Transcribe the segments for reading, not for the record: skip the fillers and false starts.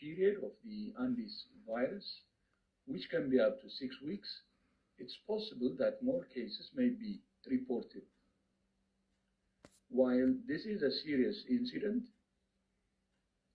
Period of the Andes virus, which can be up to 6 weeks, it's possible that more cases may be reported. While this is a serious incident,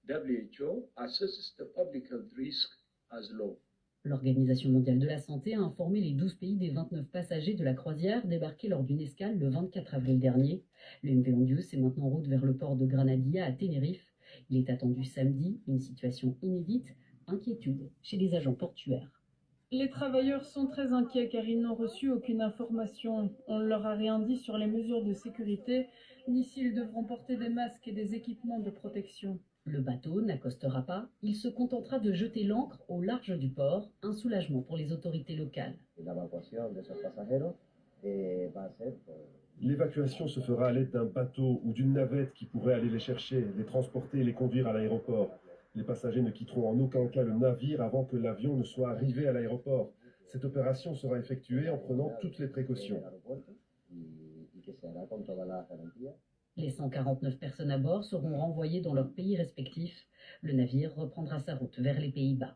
WHO assesses the public health risk as low. L'Organisation mondiale de la santé a informé les 12 pays des 29 passagers de la croisière débarqués lors d'une escale le 24 avril dernier. Le MV Ondius est maintenant en route vers le port de Granadilla à Tenerife. Il est attendu samedi, une situation inédite, inquiétude chez les agents portuaires. Les travailleurs sont très inquiets car ils n'ont reçu aucune information. On ne leur a rien dit sur les mesures de sécurité, ni s'ils devront porter des masques et des équipements de protection. Le bateau n'accostera pas, il se contentera de jeter l'ancre au large du port, un soulagement pour les autorités locales. L'évacuation se fera à l'aide d'un bateau ou d'une navette qui pourrait aller les chercher, les transporter et les conduire à l'aéroport. Les passagers ne quitteront en aucun cas le navire avant que l'avion ne soit arrivé à l'aéroport. Cette opération sera effectuée en prenant toutes les précautions. Les 149 personnes à bord seront renvoyées dans leurs pays respectifs. Le navire reprendra sa route vers les Pays-Bas.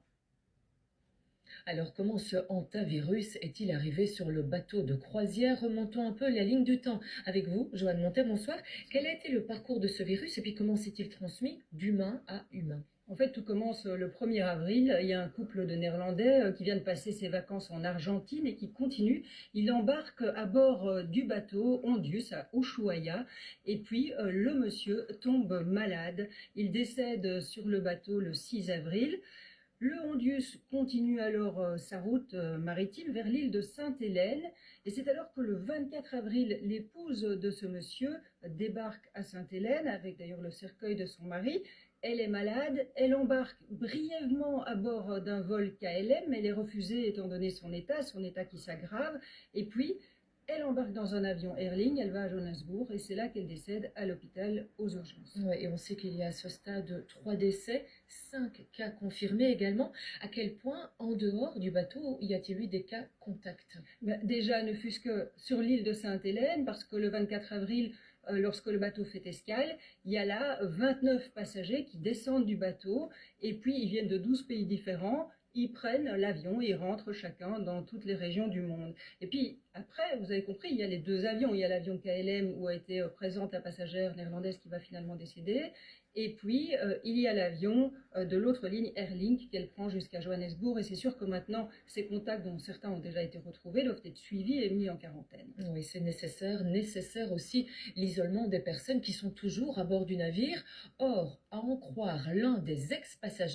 Alors comment ce hantavirus est-il arrivé sur le bateau de croisière? Remontons un peu la ligne du temps. Avec vous, Joanne Montet, bonsoir. Quel a été le parcours de ce virus et puis comment s'est-il transmis d'humain à humain? En fait, tout commence le 1er avril. Il y a un couple de Néerlandais qui vient de passer ses vacances en Argentine et qui continue. Il embarque à bord du bateau Ondius à Ushuaia. Et puis, le monsieur tombe malade. Il décède sur le bateau le 6 avril. Le Ondius continue alors sa route maritime vers l'île de Sainte-Hélène. Et c'est alors que le 24 avril, l'épouse de ce monsieur débarque à Sainte-Hélène, avec d'ailleurs le cercueil de son mari. Elle est malade, elle embarque brièvement à bord d'un vol KLM, mais elle est refusée étant donné son état qui s'aggrave. Et puis, elle embarque dans un avion Airling, elle va à Johannesburg et c'est là qu'elle décède à l'hôpital aux urgences. Ouais, et on sait qu'il y a à ce stade 3 décès, 5 cas confirmés également. À quel point, en dehors du bateau, y a-t-il eu des cas contacts? Déjà, ne fût-ce que sur l'île de Sainte-Hélène, parce que le 24 avril, lorsque le bateau fait escale, il y a là 29 passagers qui descendent du bateau et puis ils viennent de 12 pays différents. Ils prennent l'avion et ils rentrent chacun dans toutes les régions du monde. Et puis après, vous avez compris, il y a les deux avions. Il y a l'avion KLM où a été présente la passagère néerlandaise qui va finalement décéder. Et puis, il y a l'avion de l'autre ligne Airlink qu'elle prend jusqu'à Johannesburg. Et c'est sûr que maintenant, ces contacts dont certains ont déjà été retrouvés doivent être suivis et mis en quarantaine. Oui, c'est nécessaire aussi l'isolement des personnes qui sont toujours à bord du navire. Or, à en croire l'un des ex-passagers,